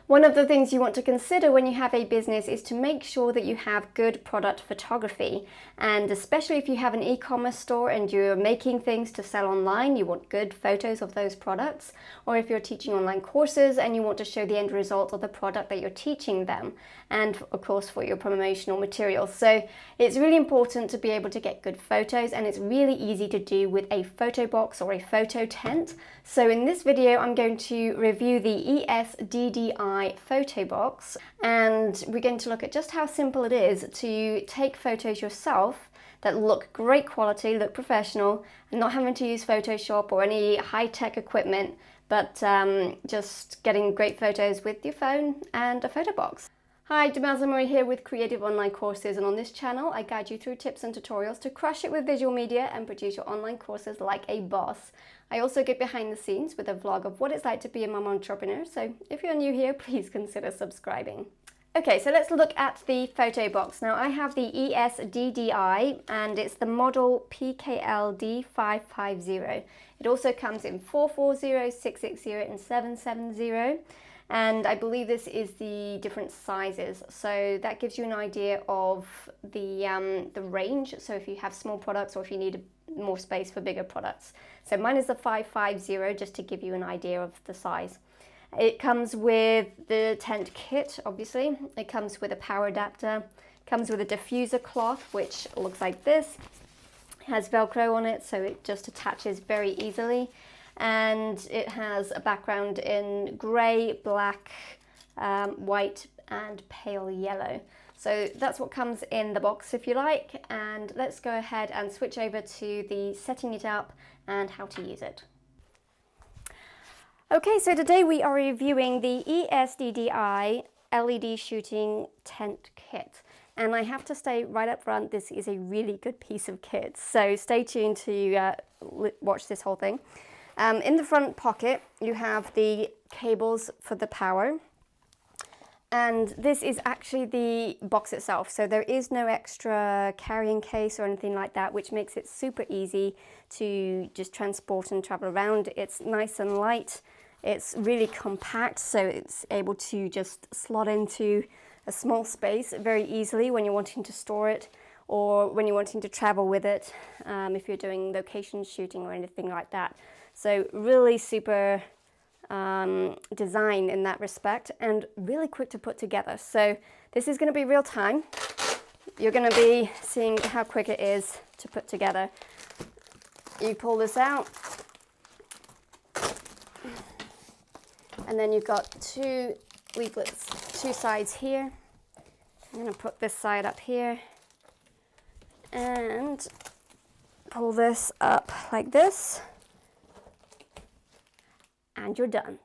One of the things you want to consider when you have a business is to make sure that you have good product photography. And especially if you have an e-commerce store and you're making things to sell online, you want good photos of those products. Or if you're teaching online courses and you want to show the end result of the product that you're teaching them. And of course for your promotional materials. So it's really important to be able to get good photos, and it's really easy to do with a photo box or a photo tent. So in this video I'm going to review the ESDDI photo box, and we're going to look at just how simple it is to take photos yourself that look great quality, look professional, and not having to use Photoshop or any high-tech equipment, but just getting great photos with your phone and a photo box. Hi, Jamel Marie here with Creative Online Courses, and on this channel I guide you through tips and tutorials to crush it with visual media and produce your online courses like a boss. I also get behind the scenes with a vlog of what it's like to be a mom entrepreneur, so if you're new here, please consider subscribing. Okay, so let's look at the photo box. Now I have the ESDDI and it's the model PKLD550. It also comes in 440, 660 and 770. And I believe this is the different sizes, so that gives you an idea of the range. So if you have small products or if you need more space for bigger products. So mine is the 550, just to give you an idea of the size. It comes with the tent kit, obviously. It comes with a power adapter. It comes with a diffuser cloth, which looks like this. It has Velcro on it, so it just attaches very easily. And it has a background in grey, black, white and pale yellow. So that's what comes in the box, if you like. And let's go ahead and switch over to the setting it up and how to use it. Okay, so today we are reviewing the ESDDI LED shooting tent kit. And I have to say right up front, this is a really good piece of kit. So stay tuned to watch this whole thing. In the front pocket, you have the cables for the power, and this is actually the box itself. So there is no extra carrying case or anything like that, which makes it super easy to just transport and travel around. It's nice and light. It's really compact, so it's able to just slot into a small space very easily when you're wanting to store it or when you're wanting to travel with it, if you're doing location shooting or anything like that. So really super design in that respect, and really quick to put together. So this is going to be real time. You're going to be seeing how quick it is to put together. You pull this out, and then you've got two leaflets, two sides here. I'm going to put this side up here and pull this up like this. And you're done.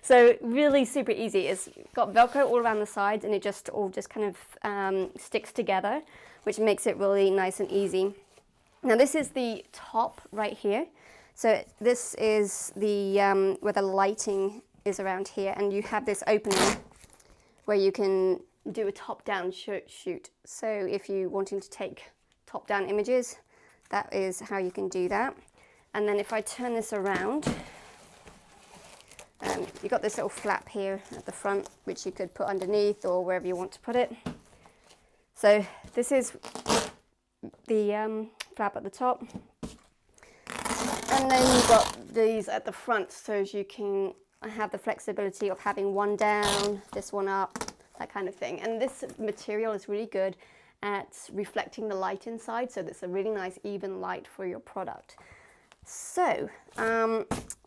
So really super easy. It's got Velcro all around the sides, and it just all kind of sticks together, which makes it really nice and easy. Now this is the top right here. So this is the where the lighting is around here, and you have this opening where you can do a top-down shoot. So if you're wanting to take top-down images, that is how you can do that. And then if I turn this around, you've got this little flap here at the front, which you could put underneath or wherever you want to put it. So this is the flap at the top. And then you've got these at the front, so as you can have the flexibility of having one down, this one up, that kind of thing. And this material is really good at reflecting the light inside, so that's a really nice even light for your product. So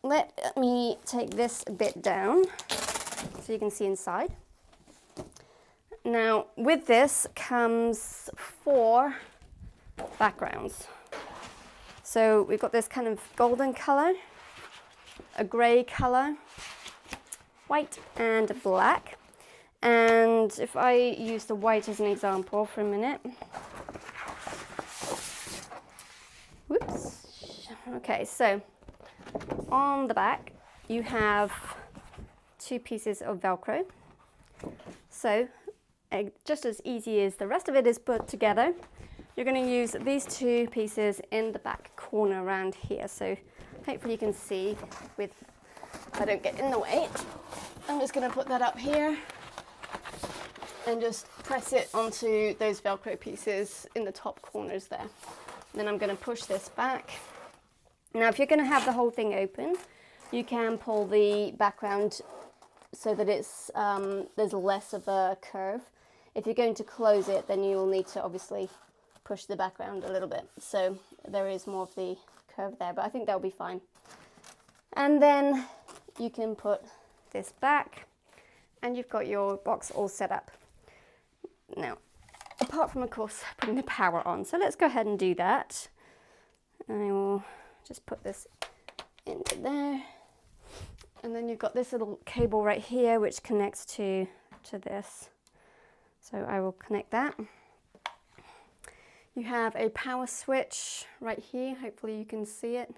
let me take this bit down so you can see inside. Now with this comes 4 backgrounds. So we've got this kind of golden color, a grey color, white and black. And if I use the white as an example for a minute. Whoops. Okay, so on the back you have 2 pieces of Velcro. So just as easy as the rest of it is put together, you're going to use these 2 pieces in the back corner around here. So hopefully you can see, with, if I don't get in the way, I'm just going to put that up here and just press it onto those Velcro pieces in the top corners there. Then I'm going to push this back. Now if you're going to have the whole thing open, you can pull the background so that it's there's less of a curve. If you're going to close it, then you will need to obviously push the background a little bit, so there is more of the curve there, but I think that'll be fine. And then you can put this back and you've got your box all set up. Now, apart from of course putting the power on, so let's go ahead and do that. I will just put this into there, and then you've got this little cable right here which connects to this, so I will connect that. You have a power switch right here, hopefully you can see it.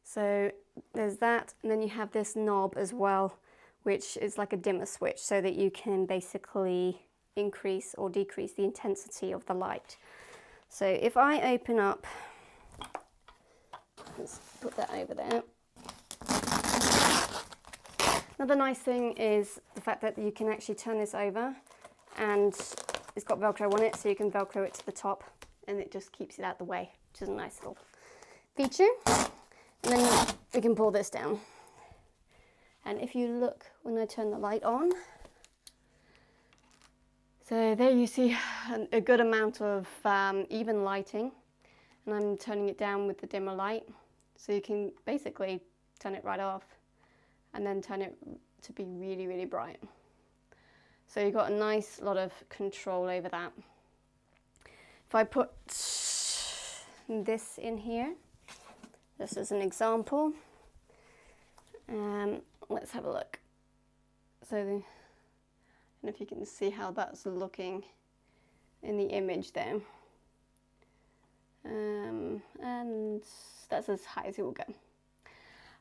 So there's that, and then you have this knob as well, which is like a dimmer switch, so that you can basically increase or decrease the intensity of the light. So if I open up, let's put that over there. Another nice thing is the fact that you can actually turn this over, and it's got Velcro on it, so you can Velcro it to the top and it just keeps it out the way, which is a nice little feature. And then we can pull this down. And if you look when I turn the light on, so there you see a good amount of even lighting, and I'm turning it down with the dimmer light, so you can basically turn it right off and then turn it to be really, really bright. So you've got a nice lot of control over that. If I put this in here, this is an example, let's have a look. So, I don't know if you can see how that's looking in the image there. And that's as high as it will go.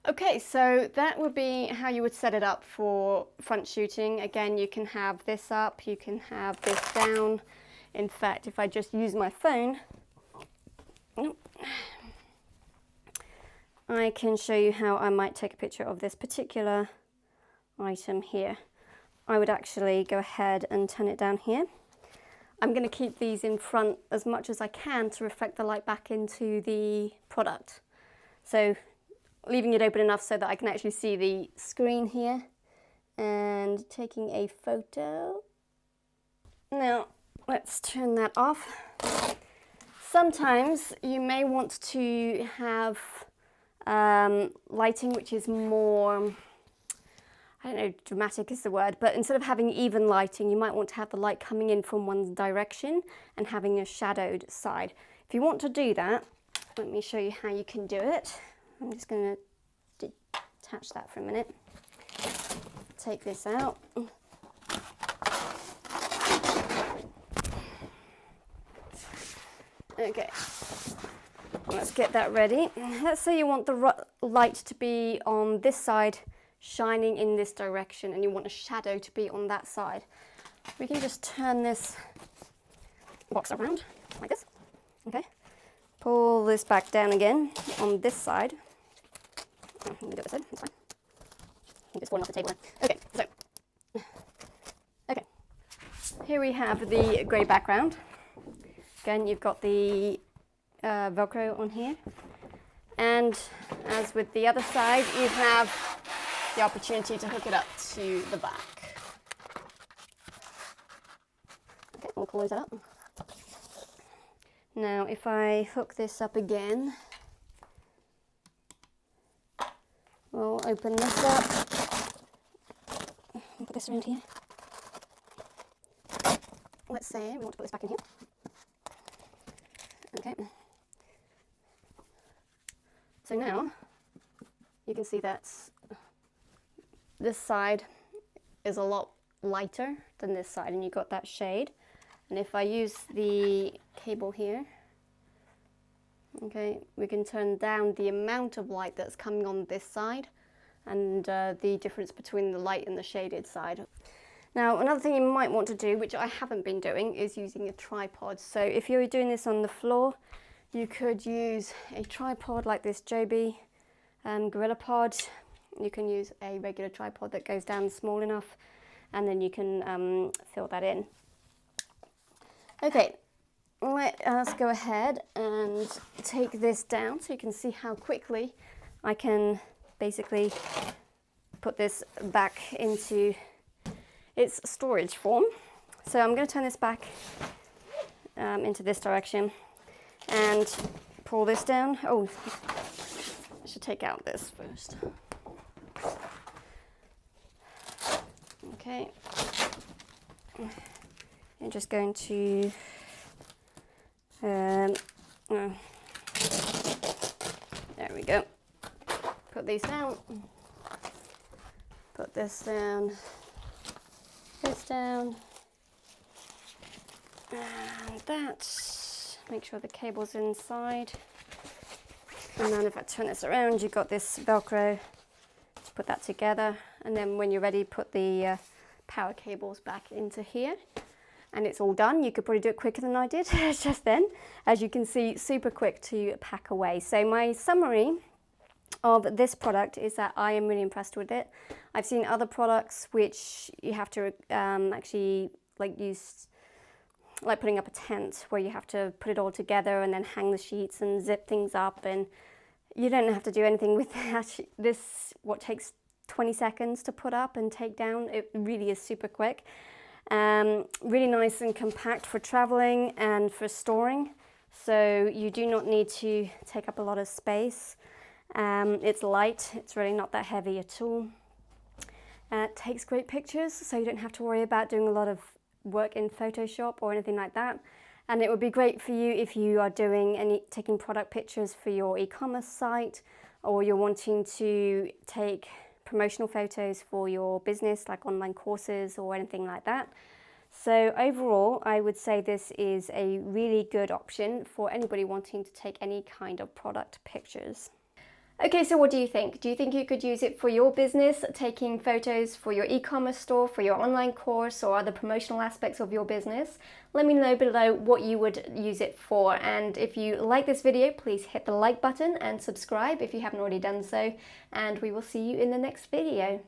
Okay, so that would be how you would set it up for front shooting. Again, you can have this up, you can have this down. In fact, if I just use my phone, I can show you how I might take a picture of this particular item here. I would actually go ahead and turn it down here. I'm going to keep these in front as much as I can to reflect the light back into the product. So leaving it open enough so that I can actually see the screen here and taking a photo. Now let's turn that off. Sometimes you may want to have lighting which is more, I don't know, dramatic is the word, but instead of having even lighting, you might want to have the light coming in from one direction and having a shadowed side. If you want to do that, let me show you how you can do it. I'm just going to detach that for a minute. Take this out. Okay, let's get that ready. Let's say you want the light to be on this side, shining in this direction, and you want a shadow to be on that side. We can just turn this box around like this. Okay, pull this back down again on this side. Oh, let me do it this side, that's fine. I think it's falling off the table there. Okay, so, okay, here we have the grey background. Again, you've got the Velcro on here, and as with the other side, you have the opportunity to hook it up to the back. Okay, we'll close that up. Now, if I hook this up again, we'll open this up. Put this around here. Let's say we want to put this back in here. Okay. So now you can see that this side is a lot lighter than this side, and you've got that shade. And if I use the cable here, okay, we can turn down the amount of light that's coming on this side and the difference between the light and the shaded side. Now, another thing you might want to do, which I haven't been doing, is using a tripod. So if you're doing this on the floor, you could use a tripod like this Joby Gorilla Pod. you can use a regular tripod that goes down small enough, and then you can fill that in. Okay, let us go ahead and take this down so you can see how quickly I can basically put this back into its storage form. So I'm going to turn this back into this direction and pull this down. Oh, I should take out this first. Okay. I'm just going to there we go. Put these down. Put this down. This down. And that. Make sure the cable's inside. And then if I turn this around, you've got this Velcro to put that together. And then when you're ready, put the power cables back into here. And it's all done. You could probably do it quicker than I did just then. As you can see, super quick to pack away. So my summary of this product is that I am really impressed with it. I've seen other products which you have to actually use, like putting up a tent, where you have to put it all together and then hang the sheets and zip things up, and you don't have to do anything with that. This, what takes 20 seconds to put up and take down, it really is super quick. Really nice and compact for traveling and for storing, so you do not need to take up a lot of space. It's light, it's really not that heavy at all. It takes great pictures, so you don't have to worry about doing a lot of work in Photoshop or anything like that. And it would be great for you if you are taking product pictures for your e-commerce site, or you're wanting to take promotional photos for your business, like online courses or anything like that. So overall, I would say this is a really good option for anybody wanting to take any kind of product pictures. Okay, so what do you think? Do you think you could use it for your business, taking photos for your e-commerce store, for your online course, or other promotional aspects of your business? Let me know below what you would use it for. And if you like this video, please hit the like button and subscribe if you haven't already done so. And we will see you in the next video.